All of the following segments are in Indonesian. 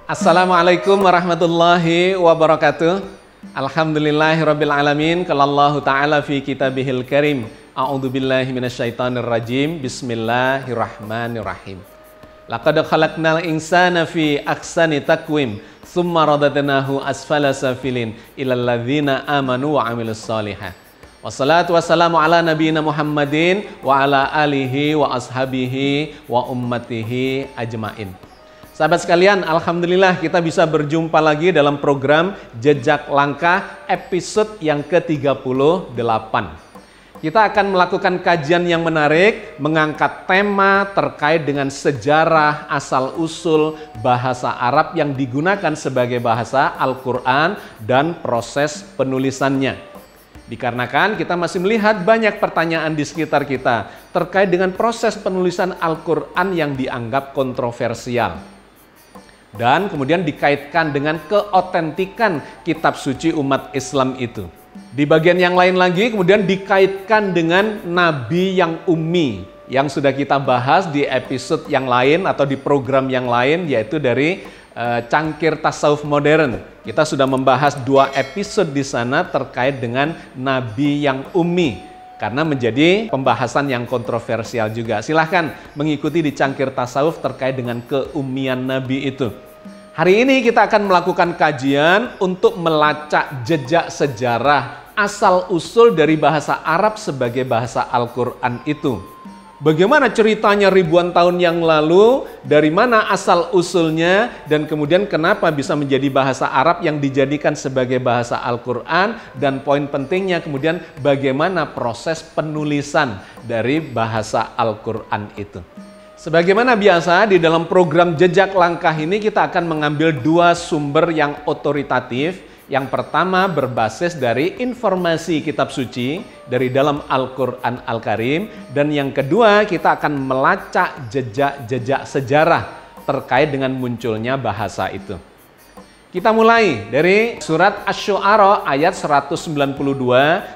Assalamualaikum warahmatullahi wabarakatuh. Alhamdulillahirabbil alamin. Qala Allahu ta'ala fi kitabihil karim. A'udzubillahi minasyaitonir rajim. Bismillahirrahmanirrahim. Laqad khalaqnal insana fi ahsani taqwim, tsumma radadnahu asfala safilin ilal ladzina amanu wa 'amilus shalihat. Wassalatu wassalamu ala nabiyyina Muhammadin wa ala alihi wa ashabihi wa ummatihi ajmain. Sahabat sekalian, alhamdulillah kita bisa berjumpa lagi dalam program Jejak Langkah episode yang ke-38. Kita akan melakukan kajian yang menarik, mengangkat tema terkait dengan sejarah asal-usul bahasa Arab yang digunakan sebagai bahasa Al-Quran dan proses penulisannya. Dikarenakan kita masih melihat banyak pertanyaan di sekitar kita terkait dengan proses penulisan Al-Quran yang dianggap kontroversial. Dan kemudian dikaitkan dengan keotentikan kitab suci umat Islam itu. Di bagian yang lain lagi kemudian dikaitkan dengan nabi yang ummi yang sudah kita bahas di episode yang lain atau di program yang lain, yaitu dari Cangkir Tasawuf Modern. Kita sudah membahas 2 episode di sana terkait dengan nabi yang ummi karena menjadi pembahasan yang kontroversial juga. Silahkan mengikuti di Cangkir Tasawuf terkait dengan keummian nabi itu. Hari ini kita akan melakukan kajian untuk melacak jejak sejarah asal-usul dari bahasa Arab sebagai bahasa Al-Quran itu. Bagaimana ceritanya ribuan tahun yang lalu, dari mana asal-usulnya, dan kemudian kenapa bisa menjadi bahasa Arab yang dijadikan sebagai bahasa Al-Quran, dan poin pentingnya kemudian bagaimana proses penulisan dari bahasa Al-Quran itu. Sebagaimana biasa di dalam program Jejak Langkah ini kita akan mengambil 2 sumber yang otoritatif. Yang pertama berbasis dari informasi kitab suci dari dalam Al-Quran Al-Karim. Dan yang kedua kita akan melacak jejak-jejak sejarah terkait dengan munculnya bahasa itu. Kita mulai dari surat Asy-Syu'ara ayat 192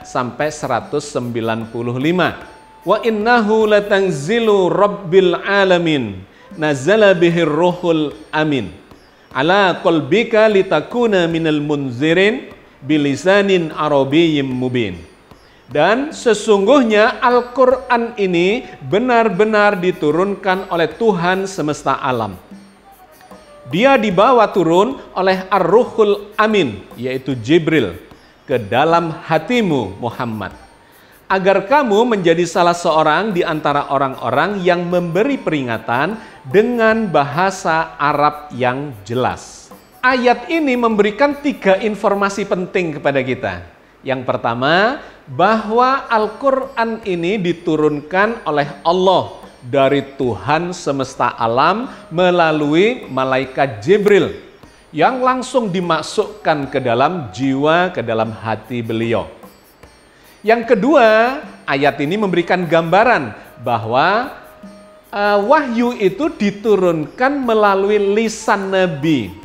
sampai 195. Wa innahu latanzilu rabbil alamin nazala bihir ruhul amin ala qalbika litakuna minal munzirin bilisanin arabiyyin mubin. Dan sesungguhnya Al-Quran ini benar-benar diturunkan oleh Tuhan semesta alam. Dia dibawa turun oleh Ar-Ruhul Amin, yaitu Jibril, ke dalam hatimu Muhammad, agar kamu menjadi salah seorang di antara orang-orang yang memberi peringatan dengan bahasa Arab yang jelas. Ayat ini memberikan 3 informasi penting kepada kita. Yang pertama, bahwa Al-Quran ini diturunkan oleh Allah dari Tuhan semesta alam melalui malaikat Jibril yang langsung dimasukkan ke dalam jiwa, ke dalam hati beliau. Yang kedua, ayat ini memberikan gambaran bahwa wahyu itu diturunkan melalui lisan Nabi.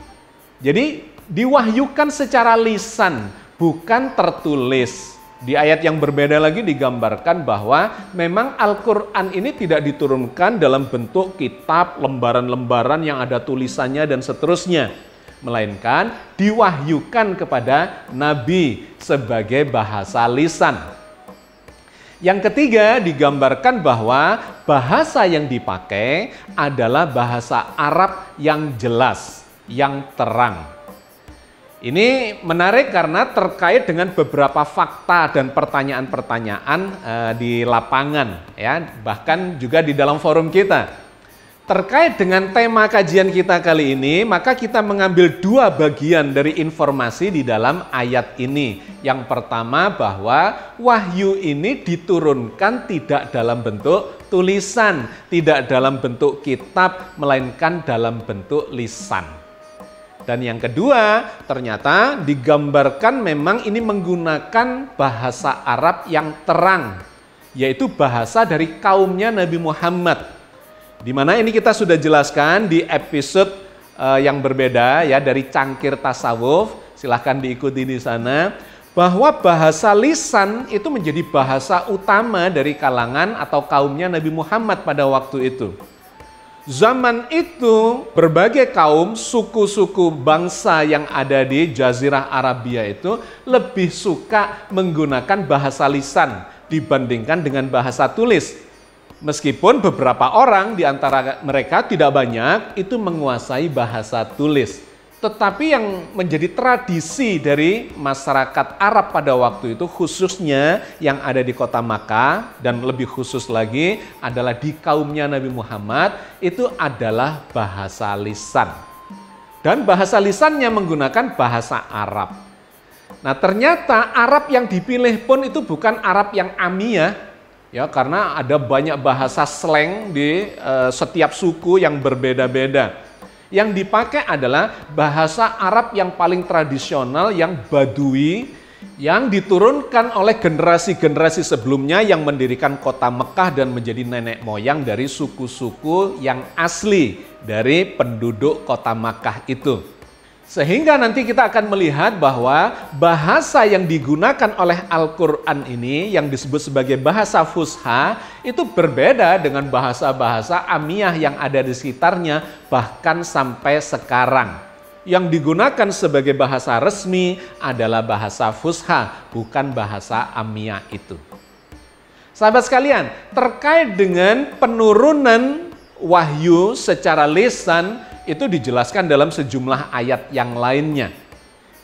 Jadi diwahyukan secara lisan, bukan tertulis. Di ayat yang berbeda lagi digambarkan bahwa memang Al-Quran ini tidak diturunkan dalam bentuk kitab, lembaran-lembaran yang ada tulisannya dan seterusnya, melainkan diwahyukan kepada Nabi sebagai bahasa lisan. Yang ketiga digambarkan bahwa bahasa yang dipakai adalah bahasa Arab yang jelas, yang terang. Ini menarik karena terkait dengan beberapa fakta dan pertanyaan-pertanyaan di lapangan, ya, bahkan juga di dalam forum kita. Terkait dengan tema kajian kita kali ini, maka kita mengambil 2 bagian dari informasi di dalam ayat ini. Yang pertama bahwa wahyu ini diturunkan tidak dalam bentuk tulisan, tidak dalam bentuk kitab, melainkan dalam bentuk lisan. Dan yang kedua, ternyata digambarkan memang ini menggunakan bahasa Arab yang terang, yaitu bahasa dari kaumnya Nabi Muhammad. Di mana ini kita sudah jelaskan di episode yang berbeda ya dari Cangkir Tasawuf, silahkan diikuti di sana, bahwa bahasa lisan itu menjadi bahasa utama dari kalangan atau kaumnya Nabi Muhammad pada waktu itu. Zaman itu berbagai kaum, suku-suku bangsa yang ada di Jazirah Arabia itu lebih suka menggunakan bahasa lisan dibandingkan dengan bahasa tulis. Meskipun beberapa orang di antara mereka, tidak banyak, itu menguasai bahasa tulis. Tetapi yang menjadi tradisi dari masyarakat Arab pada waktu itu, khususnya yang ada di kota Makkah, dan lebih khusus lagi adalah di kaumnya Nabi Muhammad, itu adalah bahasa lisan. Dan bahasa lisannya menggunakan bahasa Arab. Nah, ternyata Arab yang dipilih pun itu bukan Arab yang amiyah, ya, karena ada banyak bahasa slang di setiap suku yang berbeda-beda. Yang dipakai adalah bahasa Arab yang paling tradisional, yang badui, yang diturunkan oleh generasi-generasi sebelumnya yang mendirikan kota Mekah dan menjadi nenek moyang dari suku-suku yang asli dari penduduk kota Makkah itu. Sehingga nanti kita akan melihat bahwa bahasa yang digunakan oleh Al-Quran ini yang disebut sebagai bahasa fusha itu berbeda dengan bahasa-bahasa amiyah yang ada di sekitarnya bahkan sampai sekarang. Yang digunakan sebagai bahasa resmi adalah bahasa fusha, bukan bahasa amiyah itu. Sahabat sekalian, terkait dengan penurunan wahyu secara lisan, itu dijelaskan dalam sejumlah ayat yang lainnya.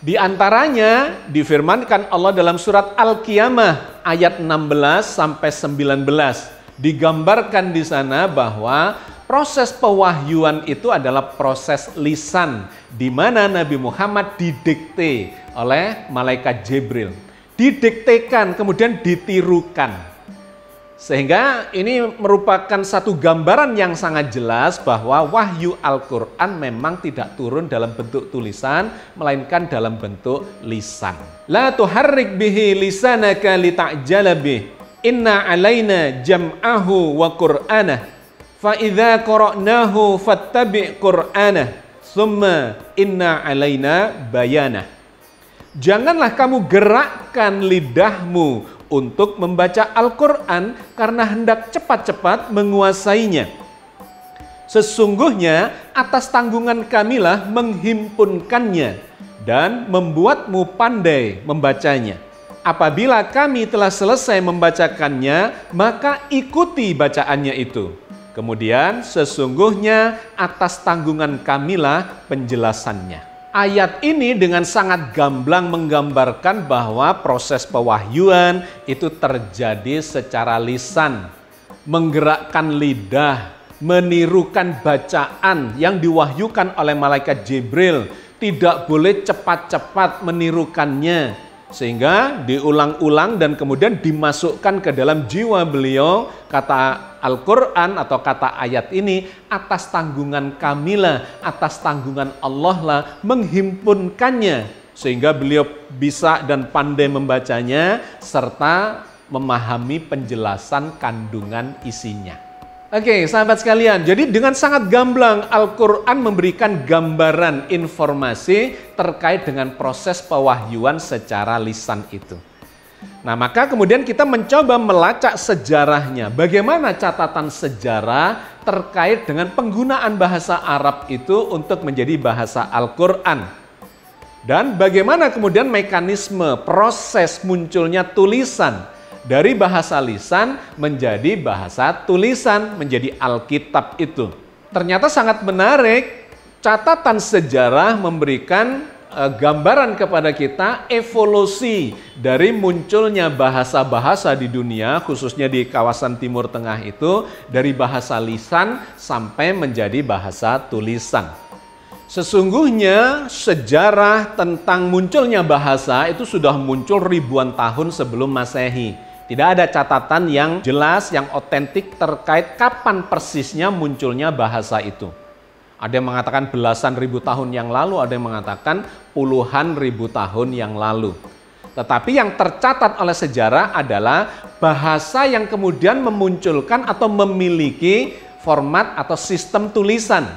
Di antaranya difirmankan Allah dalam surat Al-Qiyamah ayat 16 sampai 19. Digambarkan di sana bahwa proses pewahyuan itu adalah proses lisan, di mana Nabi Muhammad didikte oleh malaikat Jibril. Didiktekan, kemudian ditirukan. Sehingga ini merupakan satu gambaran yang sangat jelas bahwa wahyu Al-Quran memang tidak turun dalam bentuk tulisan, melainkan dalam bentuk lisan. La tuharrik bihi lisanaka lita'jala bih. Inna alaina jam'ahu wa qur'anah. Fa idza qara'nahu fattabi' qur'anah. Summa inna alaina bayanah. Janganlah kamu gerakkan lidahmu untuk membaca Al-Quran karena hendak cepat-cepat menguasainya. Sesungguhnya atas tanggungan kamilah menghimpunkannya dan membuatmu pandai membacanya. Apabila kami telah selesai membacakannya, maka ikuti bacaannya itu. Kemudian sesungguhnya atas tanggungan kamilah penjelasannya. Ayat ini dengan sangat gamblang menggambarkan bahwa proses pewahyuan itu terjadi secara lisan, menggerakkan lidah, menirukan bacaan yang diwahyukan oleh malaikat Jibril, tidak boleh cepat-cepat menirukannya, sehingga diulang-ulang dan kemudian dimasukkan ke dalam jiwa beliau. Kata Al-Quran atau kata ayat ini, atas tanggungan kamilah, atas tanggungan Allah lah menghimpunkannya, sehingga beliau bisa dan pandai membacanya serta memahami penjelasan kandungan isinya. Oke, sahabat sekalian, jadi dengan sangat gamblang Al-Quran memberikan gambaran informasi terkait dengan proses pewahyuan secara lisan itu. Nah, maka kemudian kita mencoba melacak sejarahnya. Bagaimana catatan sejarah terkait dengan penggunaan bahasa Arab itu untuk menjadi bahasa Al-Quran. Dan bagaimana kemudian mekanisme proses munculnya tulisan dari bahasa lisan menjadi bahasa tulisan, menjadi Alkitab itu. Ternyata sangat menarik, catatan sejarah memberikan gambaran kepada kita evolusi dari munculnya bahasa-bahasa di dunia, khususnya di kawasan Timur Tengah itu, dari bahasa lisan sampai menjadi bahasa tulisan. Sesungguhnya sejarah tentang munculnya bahasa itu sudah muncul ribuan tahun sebelum Masehi. Tidak ada catatan yang jelas, yang otentik terkait kapan persisnya munculnya bahasa itu. Ada yang mengatakan belasan ribu tahun yang lalu, ada yang mengatakan puluhan ribu tahun yang lalu. Tetapi yang tercatat oleh sejarah adalah bahasa yang kemudian memunculkan atau memiliki format atau sistem tulisan.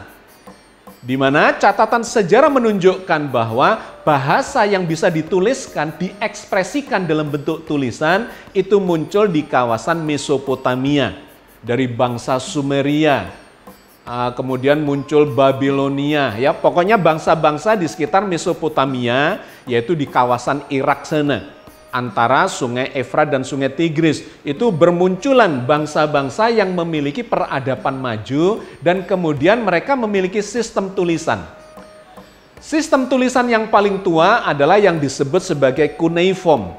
Di mana catatan sejarah menunjukkan bahwa bahasa yang bisa dituliskan, diekspresikan dalam bentuk tulisan, itu muncul di kawasan Mesopotamia, dari bangsa Sumeria. kemudian muncul Babilonia, ya pokoknya bangsa-bangsa di sekitar Mesopotamia, yaitu di kawasan Irak sana. Antara sungai Efrat dan sungai Tigris, itu bermunculan bangsa-bangsa yang memiliki peradaban maju dan kemudian mereka memiliki sistem tulisan. Sistem tulisan yang paling tua adalah yang disebut sebagai cuneiform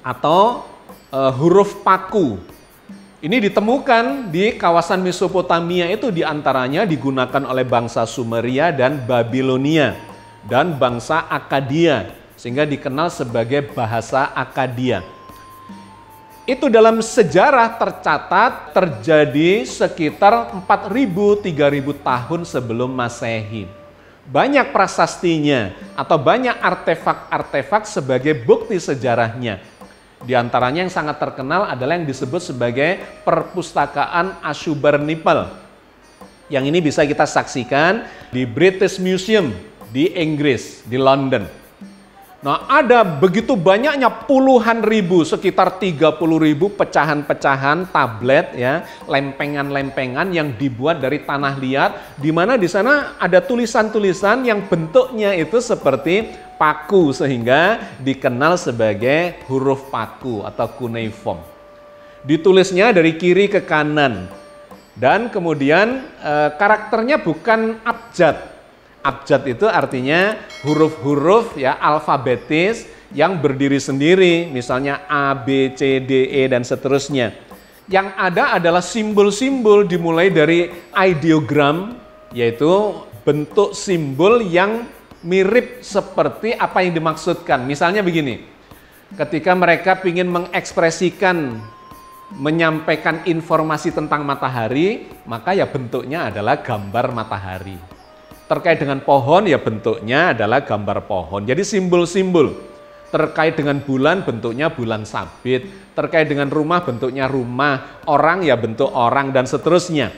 atau huruf paku. Ini ditemukan di kawasan Mesopotamia, itu diantaranya digunakan oleh bangsa Sumeria dan Babilonia dan bangsa Akkadia, sehingga dikenal sebagai bahasa Akkadia. Itu dalam sejarah tercatat terjadi sekitar 4.000-3.000 tahun sebelum Masehi. Banyak prasastinya atau banyak artefak-artefak sebagai bukti sejarahnya. Di antaranya yang sangat terkenal adalah yang disebut sebagai perpustakaan Ashurbanipal. Yang ini bisa kita saksikan di British Museum di Inggris, di London. Nah, ada begitu banyaknya puluhan ribu, sekitar 30.000 pecahan-pecahan tablet, ya, lempengan-lempengan yang dibuat dari tanah liat, di mana di sana ada tulisan-tulisan yang bentuknya itu seperti paku, sehingga dikenal sebagai huruf paku atau cuneiform. Ditulisnya dari kiri ke kanan, dan kemudian karakternya bukan abjad. Abjad itu artinya huruf-huruf, ya, alfabetis yang berdiri sendiri, misalnya A, B, C, D, E, dan seterusnya. Yang ada adalah simbol-simbol dimulai dari ideogram, yaitu bentuk simbol yang mirip seperti apa yang dimaksudkan. Misalnya begini, ketika mereka ingin mengekspresikan, menyampaikan informasi tentang matahari, maka ya bentuknya adalah gambar matahari. Terkait dengan pohon, ya bentuknya adalah gambar pohon. Jadi simbol-simbol. Terkait dengan bulan, bentuknya bulan sabit. Terkait dengan rumah, bentuknya rumah. Orang, ya bentuk orang, dan seterusnya.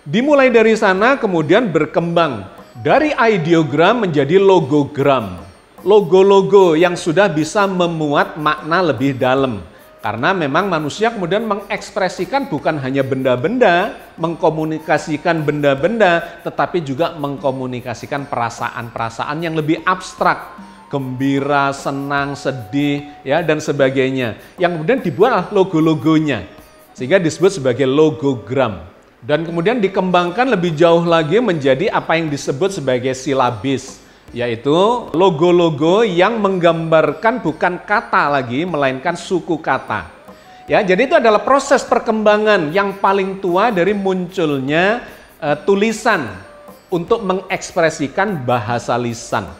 Dimulai dari sana, kemudian berkembang. Dari ideogram menjadi logogram. Logo-logo yang sudah bisa memuat makna lebih dalam. Karena memang manusia kemudian mengekspresikan bukan hanya benda-benda, mengkomunikasikan benda-benda, tetapi juga mengkomunikasikan perasaan-perasaan yang lebih abstrak, gembira, senang, sedih, ya, dan sebagainya. Yang kemudian dibuat logo-logonya, sehingga disebut sebagai logogram. Dan kemudian dikembangkan lebih jauh lagi menjadi apa yang disebut sebagai silabis, yaitu logo-logo yang menggambarkan bukan kata lagi, melainkan suku kata. Ya, jadi itu adalah proses perkembangan yang paling tua dari munculnya tulisan untuk mengekspresikan bahasa lisan.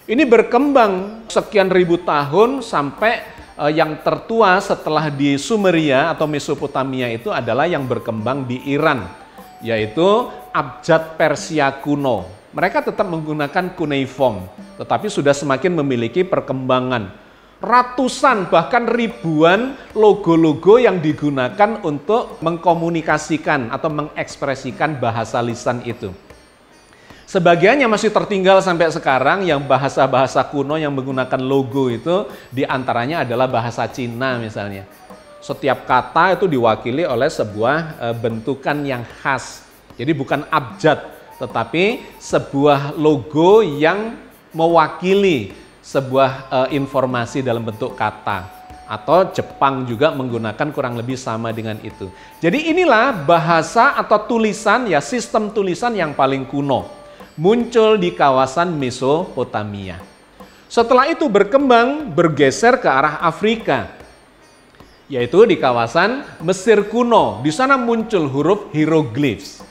Ini berkembang sekian ribu tahun sampai yang tertua setelah di Sumeria atau Mesopotamia itu adalah yang berkembang di Iran, yaitu abjad Persia kuno. Mereka tetap menggunakan cuneiform, tetapi sudah semakin memiliki perkembangan. Ratusan bahkan ribuan logo-logo yang digunakan untuk mengkomunikasikan atau mengekspresikan bahasa lisan itu. Sebagiannya masih tertinggal sampai sekarang, yang bahasa-bahasa kuno yang menggunakan logo itu diantaranya adalah bahasa Cina misalnya. Setiap kata itu diwakili oleh sebuah bentukan yang khas. Jadi bukan abjad, tetapi sebuah logo yang mewakili sebuah informasi dalam bentuk kata. Atau Jepang juga menggunakan kurang lebih sama dengan itu. Jadi inilah bahasa atau tulisan, ya, sistem tulisan yang paling kuno. Muncul di kawasan Mesopotamia. Setelah itu berkembang, bergeser ke arah Afrika, yaitu di kawasan Mesir kuno. Di sana muncul huruf hieroglifs.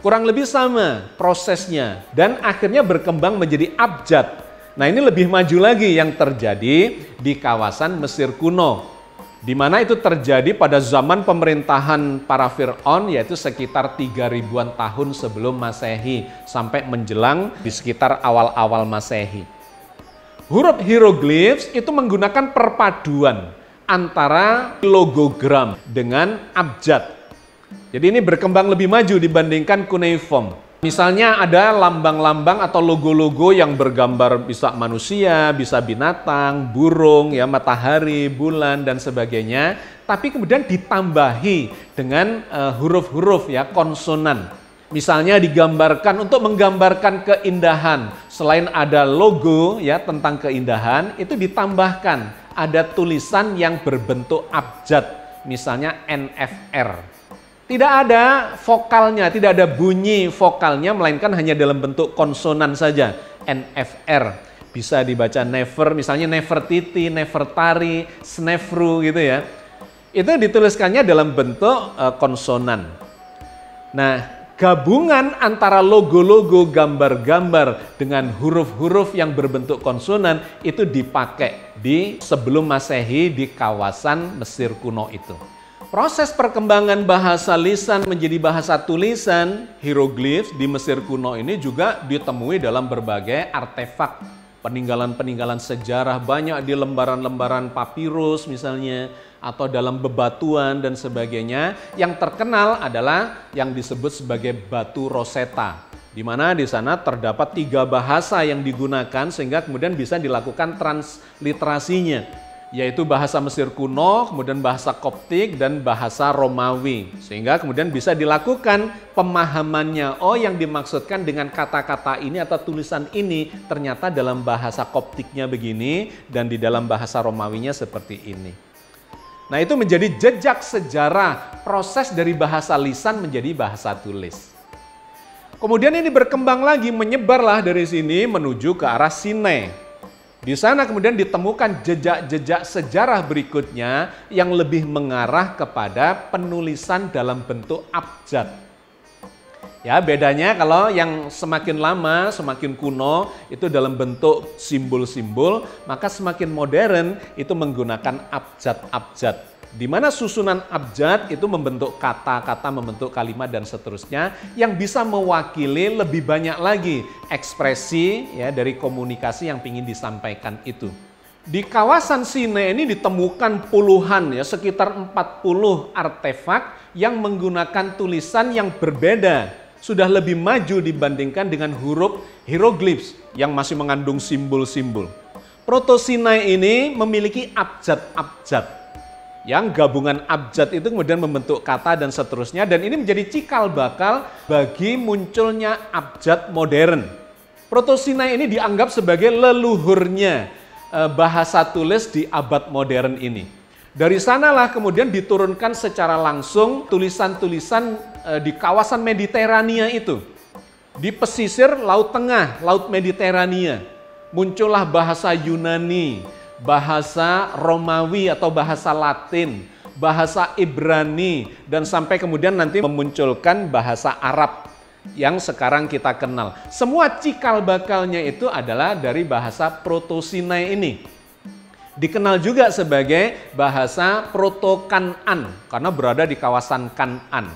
Kurang lebih sama prosesnya, dan akhirnya berkembang menjadi abjad. Nah, ini lebih maju lagi yang terjadi di kawasan Mesir kuno, di mana itu terjadi pada zaman pemerintahan para Fir'aun, yaitu sekitar 3.000-an tahun sebelum Masehi sampai menjelang di sekitar awal-awal Masehi. Huruf hieroglifs itu menggunakan perpaduan antara logogram dengan abjad. Jadi ini berkembang lebih maju dibandingkan cuneiform. Misalnya ada lambang-lambang atau logo-logo yang bergambar bisa manusia, bisa binatang, burung, ya, matahari, bulan, dan sebagainya. Tapi kemudian ditambahi dengan huruf-huruf, ya, konsonan. Misalnya digambarkan untuk menggambarkan keindahan. Selain ada logo ya tentang keindahan, itu ditambahkan ada tulisan yang berbentuk abjad. Misalnya NFR. Tidak ada vokalnya, tidak ada bunyi vokalnya, melainkan hanya dalam bentuk konsonan saja. NFR. Bisa dibaca never, misalnya Nefertiti, Nefertari, Snefru gitu ya. Itu dituliskannya dalam bentuk konsonan. Nah, gabungan antara logo-logo, gambar-gambar dengan huruf-huruf yang berbentuk konsonan itu dipakai di sebelum Masehi di kawasan Mesir kuno itu. Proses perkembangan bahasa lisan menjadi bahasa tulisan, hieroglifs di Mesir kuno ini juga ditemui dalam berbagai artefak, peninggalan-peninggalan sejarah, banyak di lembaran-lembaran papirus misalnya, atau dalam bebatuan dan sebagainya. Yang terkenal adalah yang disebut sebagai batu Rosetta, di mana di sana terdapat 3 bahasa yang digunakan sehingga kemudian bisa dilakukan transliterasinya, yaitu bahasa Mesir kuno, kemudian bahasa Koptik, dan bahasa Romawi. Sehingga kemudian bisa dilakukan pemahamannya, oh yang dimaksudkan dengan kata-kata ini atau tulisan ini ternyata dalam bahasa Koptiknya begini, dan di dalam bahasa Romawinya seperti ini. Nah, itu menjadi jejak sejarah proses dari bahasa lisan menjadi bahasa tulis. Kemudian ini berkembang lagi, menyebarlah dari sini menuju ke arah Sinai. Di sana kemudian ditemukan jejak-jejak sejarah berikutnya yang lebih mengarah kepada penulisan dalam bentuk abjad. Ya, bedanya kalau yang semakin lama, semakin kuno itu dalam bentuk simbol-simbol, maka semakin modern itu menggunakan abjad-abjad. Di mana susunan abjad itu membentuk kata-kata, membentuk kalimat dan seterusnya yang bisa mewakili lebih banyak lagi ekspresi ya dari komunikasi yang ingin disampaikan itu. Di kawasan Sinai ini ditemukan puluhan ya, sekitar 40 artefak yang menggunakan tulisan yang berbeda. Sudah lebih maju dibandingkan dengan huruf hieroglifs yang masih mengandung simbol-simbol. Proto Sinai ini memiliki abjad-abjad. Yang gabungan abjad itu kemudian membentuk kata dan seterusnya, dan ini menjadi cikal bakal bagi munculnya abjad modern. Proto Sinai ini dianggap sebagai leluhurnya bahasa tulis di abad modern ini. Dari sanalah kemudian diturunkan secara langsung tulisan-tulisan di kawasan Mediterania itu. Di pesisir Laut Tengah, Laut Mediterania, muncullah bahasa Yunani, bahasa Romawi atau bahasa Latin, bahasa Ibrani, dan sampai kemudian nanti memunculkan bahasa Arab yang sekarang kita kenal. Semua cikal bakalnya itu adalah dari bahasa Proto Sinai ini. Dikenal juga sebagai bahasa Proto Kan'an karena berada di kawasan Kan'an,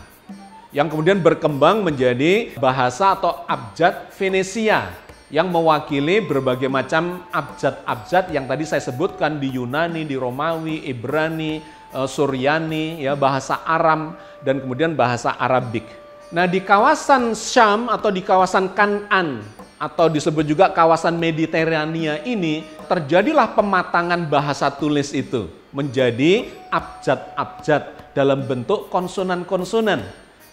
yang kemudian berkembang menjadi bahasa atau abjad Venesia yang mewakili berbagai macam abjad-abjad yang tadi saya sebutkan di Yunani, di Romawi, Ibrani, Suryani, ya, bahasa Aram, dan kemudian bahasa Arabik. Nah, di kawasan Syam atau di kawasan Kan'an atau disebut juga kawasan Mediterania ini terjadilah pematangan bahasa tulis itu menjadi abjad-abjad dalam bentuk konsonan-konsonan.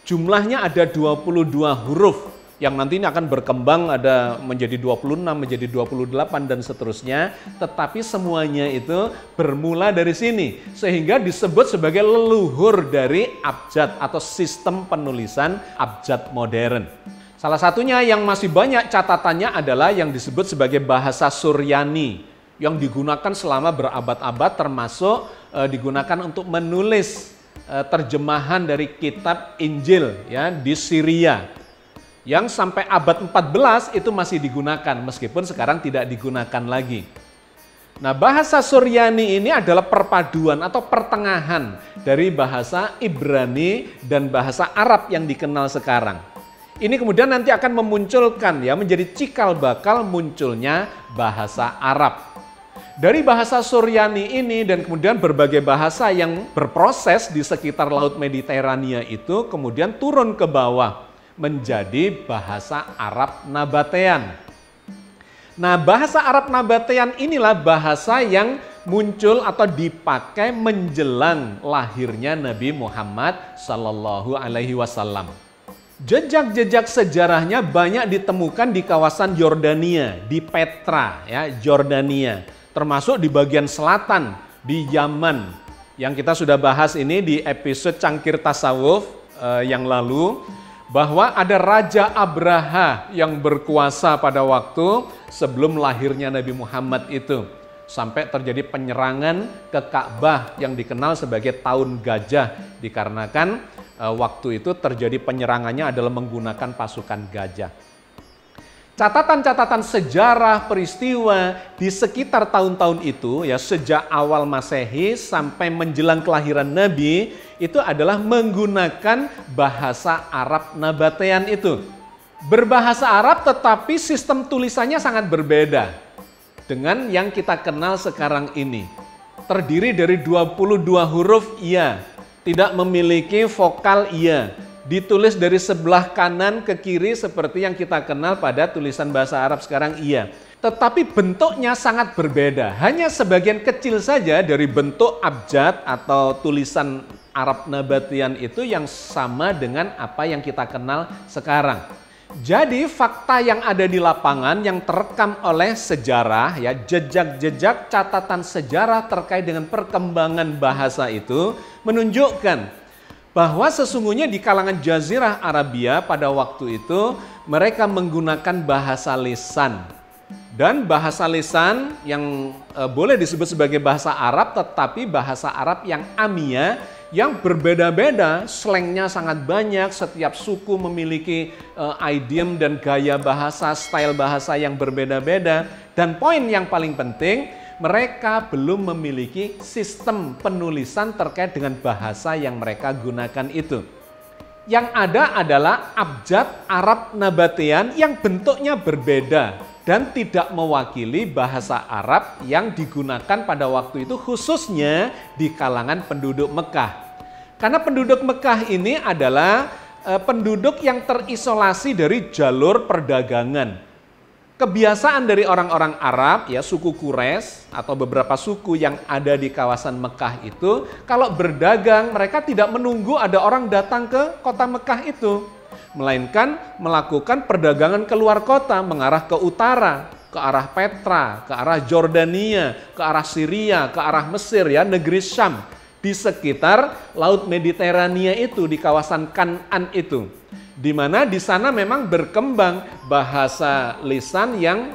Jumlahnya ada 22 huruf. Yang nanti ini akan berkembang ada menjadi 26, menjadi 28 dan seterusnya. Tetapi semuanya itu bermula dari sini. Sehingga disebut sebagai leluhur dari abjad atau sistem penulisan abjad modern. Salah satunya yang masih banyak catatannya adalah yang disebut sebagai bahasa Suryani. Yang digunakan selama berabad-abad termasuk digunakan untuk menulis terjemahan dari kitab Injil ya di Syria. Yang sampai abad 14 itu masih digunakan, meskipun sekarang tidak digunakan lagi. Nah, bahasa Suryani ini adalah perpaduan atau pertengahan dari bahasa Ibrani dan bahasa Arab yang dikenal sekarang. Ini kemudian nanti akan memunculkan ya menjadi cikal bakal munculnya bahasa Arab. Dari bahasa Suryani ini dan kemudian berbagai bahasa yang berproses di sekitar Laut Mediterania itu kemudian turun ke bawah menjadi bahasa Arab Nabatean. Nah, bahasa Arab Nabatean inilah bahasa yang muncul atau dipakai menjelang lahirnya Nabi Muhammad Sallallahu Alaihi Wasallam. Jejak-jejak sejarahnya banyak ditemukan di kawasan Yordania, di Petra, ya, Yordania, termasuk di bagian selatan, di Yaman. Yang kita sudah bahas ini di episode Cangkir Tasawuf yang lalu, bahwa ada Raja Abraha yang berkuasa pada waktu sebelum lahirnya Nabi Muhammad itu. Sampai terjadi penyerangan ke Ka'bah yang dikenal sebagai Tahun Gajah, dikarenakan waktu itu terjadi penyerangannya adalah menggunakan pasukan gajah. Catatan-catatan sejarah peristiwa di sekitar tahun-tahun itu, ya, sejak awal Masehi sampai menjelang kelahiran Nabi, itu adalah menggunakan bahasa Arab Nabatean itu. Berbahasa Arab tetapi sistem tulisannya sangat berbeda dengan yang kita kenal sekarang ini. Terdiri dari 22 huruf iya, tidak memiliki vokal iya. Ditulis dari sebelah kanan ke kiri seperti yang kita kenal pada tulisan bahasa Arab sekarang iya. Tetapi bentuknya sangat berbeda. Hanya sebagian kecil saja dari bentuk abjad atau tulisan Arab Nabatian itu yang sama dengan apa yang kita kenal sekarang. Jadi fakta yang ada di lapangan yang terekam oleh sejarah, ya, jejak-jejak catatan sejarah terkait dengan perkembangan bahasa itu menunjukkan bahwa sesungguhnya di kalangan Jazirah Arabia pada waktu itu mereka menggunakan bahasa lisan. Dan bahasa lisan yang boleh disebut sebagai bahasa Arab, tetapi bahasa Arab yang amiyah, yang berbeda-beda, slangnya sangat banyak, setiap suku memiliki idiom dan gaya bahasa, style bahasa yang berbeda-beda. Dan poin yang paling penting, mereka belum memiliki sistem penulisan terkait dengan bahasa yang mereka gunakan itu. Yang ada adalah abjad Arab Nabatean yang bentuknya berbeda dan tidak mewakili bahasa Arab yang digunakan pada waktu itu khususnya di kalangan penduduk Mekah. Karena penduduk Mekah ini adalah penduduk yang terisolasi dari jalur perdagangan. Kebiasaan dari orang-orang Arab, ya, suku Quraisy atau beberapa suku yang ada di kawasan Mekah itu, kalau berdagang mereka tidak menunggu ada orang datang ke kota Mekah itu, melainkan melakukan perdagangan keluar kota, mengarah ke utara, ke arah Petra, ke arah Jordania, ke arah Syria, ke arah Mesir, ya, negeri Syam, di sekitar Laut Mediterania itu, di kawasan Kan'an itu. Di mana di sana memang berkembang bahasa lisan yang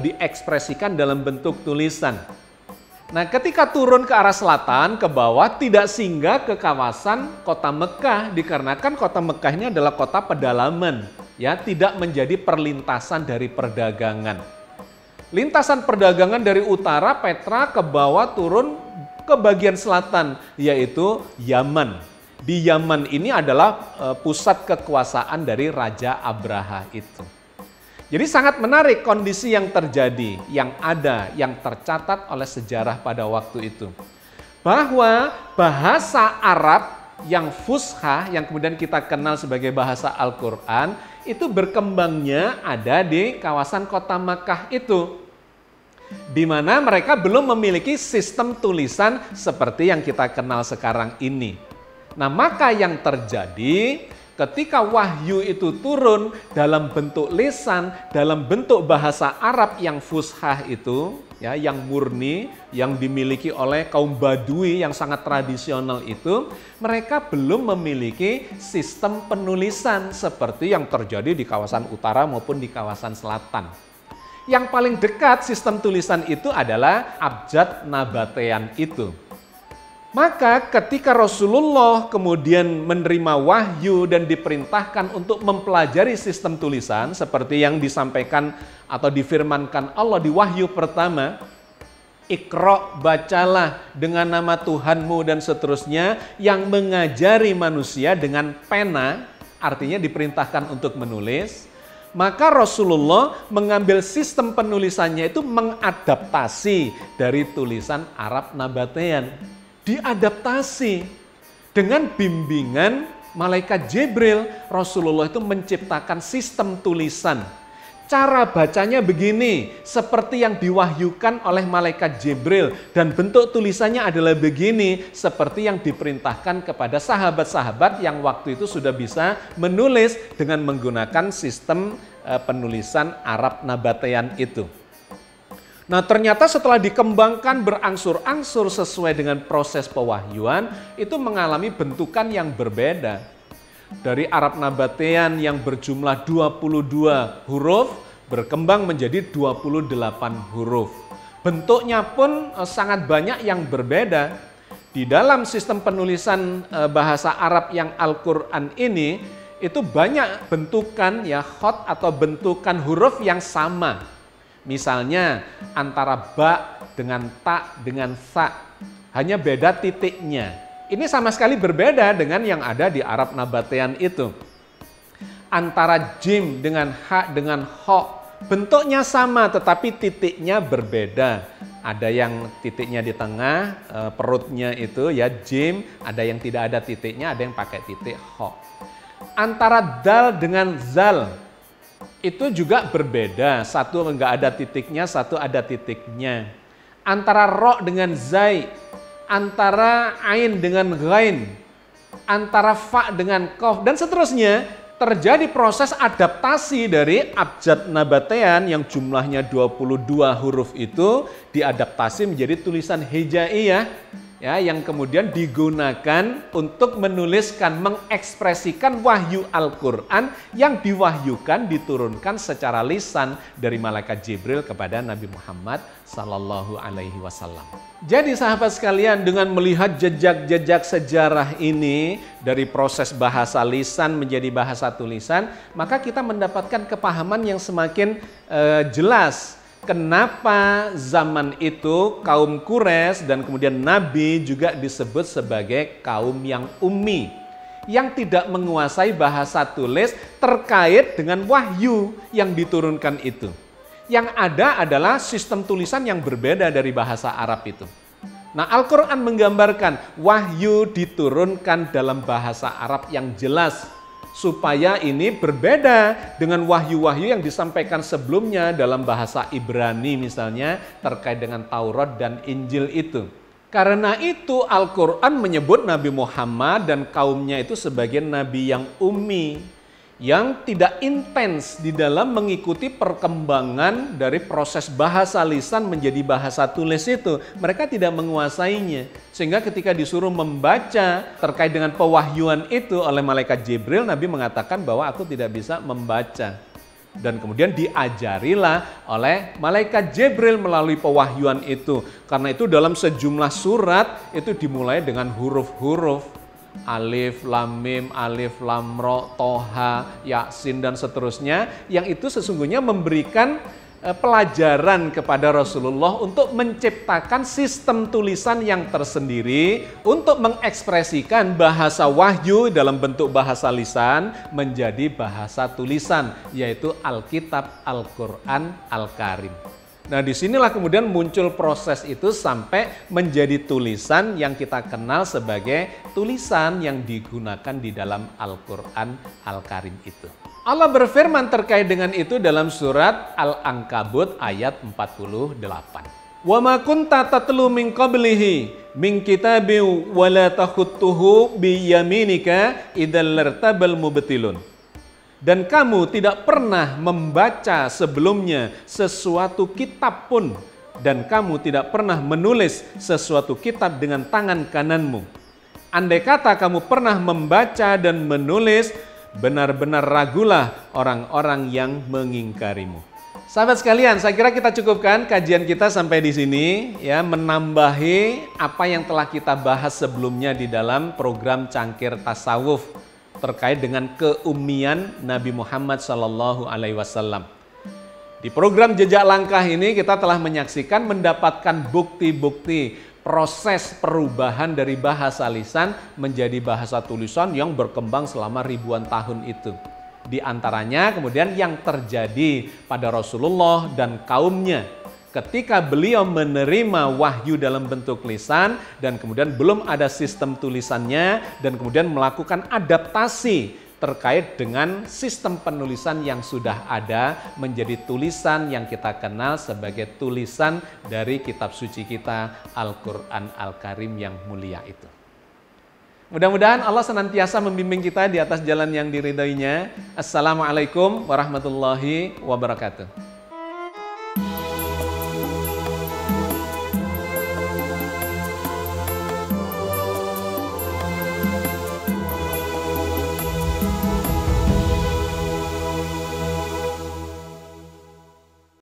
diekspresikan dalam bentuk tulisan. Nah, ketika turun ke arah selatan, ke bawah, tidak singgah ke kawasan kota Mekah, dikarenakan kota Mekah ini adalah kota pedalaman, ya, tidak menjadi perlintasan dari perdagangan. Lintasan perdagangan dari utara Petra ke bawah turun ke bagian selatan, yaitu Yaman. Di Yaman ini adalah pusat kekuasaan dari Raja Abraha itu. Jadi sangat menarik kondisi yang terjadi, yang ada, yang tercatat oleh sejarah pada waktu itu. Bahwa bahasa Arab yang fushah, yang kemudian kita kenal sebagai bahasa Al-Quran, itu berkembangnya ada di kawasan kota Makkah itu. Di mana mereka belum memiliki sistem tulisan seperti yang kita kenal sekarang ini. Nah, maka yang terjadi ketika wahyu itu turun dalam bentuk lisan, dalam bentuk bahasa Arab yang fushah itu, ya, yang murni, yang dimiliki oleh kaum Badui yang sangat tradisional itu, mereka belum memiliki sistem penulisan seperti yang terjadi di kawasan utara maupun di kawasan selatan. Yang paling dekat sistem tulisan itu adalah abjad Nabatean itu. Maka ketika Rasulullah kemudian menerima wahyu dan diperintahkan untuk mempelajari sistem tulisan seperti yang disampaikan atau difirmankan Allah di wahyu pertama, Iqra, bacalah dengan nama Tuhanmu dan seterusnya, yang mengajari manusia dengan pena, artinya diperintahkan untuk menulis. Maka Rasulullah mengambil sistem penulisannya itu mengadaptasi dari tulisan Arab Nabatean. Diadaptasi dengan bimbingan malaikat Jibril. Rasulullah itu menciptakan sistem tulisan. Cara bacanya begini, seperti yang diwahyukan oleh malaikat Jibril. Dan bentuk tulisannya adalah begini, seperti yang diperintahkan kepada sahabat-sahabat yang waktu itu sudah bisa menulis dengan menggunakan sistem penulisan Arab Nabatean itu. Nah, ternyata setelah dikembangkan berangsur-angsur sesuai dengan proses pewahyuan, itu mengalami bentukan yang berbeda. Dari Arab Nabatean yang berjumlah 22 huruf, berkembang menjadi 28 huruf. Bentuknya pun sangat banyak yang berbeda. Di dalam sistem penulisan bahasa Arab yang Al-Quran ini, itu banyak bentukan ya khot atau bentukan huruf yang sama. Misalnya antara ba dengan ta dengan sa, hanya beda titiknya. Ini sama sekali berbeda dengan yang ada di Arab Nabatean itu. Antara jim dengan ha dengan ho, bentuknya sama tetapi titiknya berbeda. Ada yang titiknya di tengah, perutnya itu ya jim, ada yang tidak ada titiknya, ada yang pakai titik ho. Antara dal dengan zal, itu juga berbeda. Satu enggak ada titiknya, satu ada titiknya. Antara ro dengan zai, antara ain dengan ghain, antara fa dengan qaf, dan seterusnya. Terjadi proses adaptasi dari abjad Nabatean yang jumlahnya 22 huruf itu diadaptasi menjadi tulisan hijaiyah ya, yang kemudian digunakan untuk menuliskan, mengekspresikan wahyu Al-Quran yang diwahyukan, diturunkan secara lisan dari malaikat Jibril kepada Nabi Muhammad Sallallahu Alaihi Wasallam. Jadi sahabat sekalian, dengan melihat jejak-jejak sejarah ini dari proses bahasa lisan menjadi bahasa tulisan, maka kita mendapatkan kepahaman yang semakin jelas. Kenapa zaman itu kaum Quraisy dan kemudian Nabi juga disebut sebagai kaum yang ummi, yang tidak menguasai bahasa tulis terkait dengan wahyu yang diturunkan itu. Yang ada adalah sistem tulisan yang berbeda dari bahasa Arab itu. Nah, Al-Quran menggambarkan wahyu diturunkan dalam bahasa Arab yang jelas, supaya ini berbeda dengan wahyu-wahyu yang disampaikan sebelumnya dalam bahasa Ibrani misalnya terkait dengan Taurat dan Injil itu. Karena itu Al-Quran menyebut Nabi Muhammad dan kaumnya itu sebagai nabi yang ummi, yang tidak intens di dalam mengikuti perkembangan dari proses bahasa lisan menjadi bahasa tulis itu. Mereka tidak menguasainya. Sehingga ketika disuruh membaca terkait dengan pewahyuan itu oleh malaikat Jibril, Nabi mengatakan bahwa aku tidak bisa membaca. Dan kemudian diajarilah oleh malaikat Jibril melalui pewahyuan itu. Karena itu dalam sejumlah surat itu dimulai dengan huruf-huruf. Alif, lam, mim, alif, lam, ro, toha, yasin, dan seterusnya. Yang itu sesungguhnya memberikan pelajaran kepada Rasulullah untuk menciptakan sistem tulisan yang tersendiri untuk mengekspresikan bahasa wahyu dalam bentuk bahasa lisan menjadi bahasa tulisan, yaitu Alkitab, Al-Quran, Al-Karim. Nah, disinilah kemudian muncul proses itu sampai menjadi tulisan yang kita kenal sebagai tulisan yang digunakan di dalam Al-Quran Al-Karim itu. Allah berfirman terkait dengan itu dalam surat Al-Ankabut ayat 48. Wa ma kunta tatlu min qablihi min kitabin wa la takhutuhu bi yaminika idzal lartabal mubtilun. Dan kamu tidak pernah membaca sebelumnya sesuatu kitab pun, dan kamu tidak pernah menulis sesuatu kitab dengan tangan kananmu. Andai kata kamu pernah membaca dan menulis, benar-benar ragulah orang-orang yang mengingkarimu. Sahabat sekalian, saya kira kita cukupkan kajian kita sampai di sini ya, menambahi apa yang telah kita bahas sebelumnya di dalam program Cangkir Tasawuf terkait dengan keummian Nabi Muhammad SAW. Di program Jejak Langkah ini kita telah menyaksikan, mendapatkan bukti-bukti proses perubahan dari bahasa lisan menjadi bahasa tulisan yang berkembang selama ribuan tahun itu. Di antaranya kemudian yang terjadi pada Rasulullah dan kaumnya ketika beliau menerima wahyu dalam bentuk lisan dan kemudian belum ada sistem tulisannya dan kemudian melakukan adaptasi terkait dengan sistem penulisan yang sudah ada menjadi tulisan yang kita kenal sebagai tulisan dari kitab suci kita Al-Quran Al-Karim yang mulia itu. Mudah-mudahan Allah senantiasa membimbing kita di atas jalan yang diridhoinya. Assalamualaikum warahmatullahi wabarakatuh.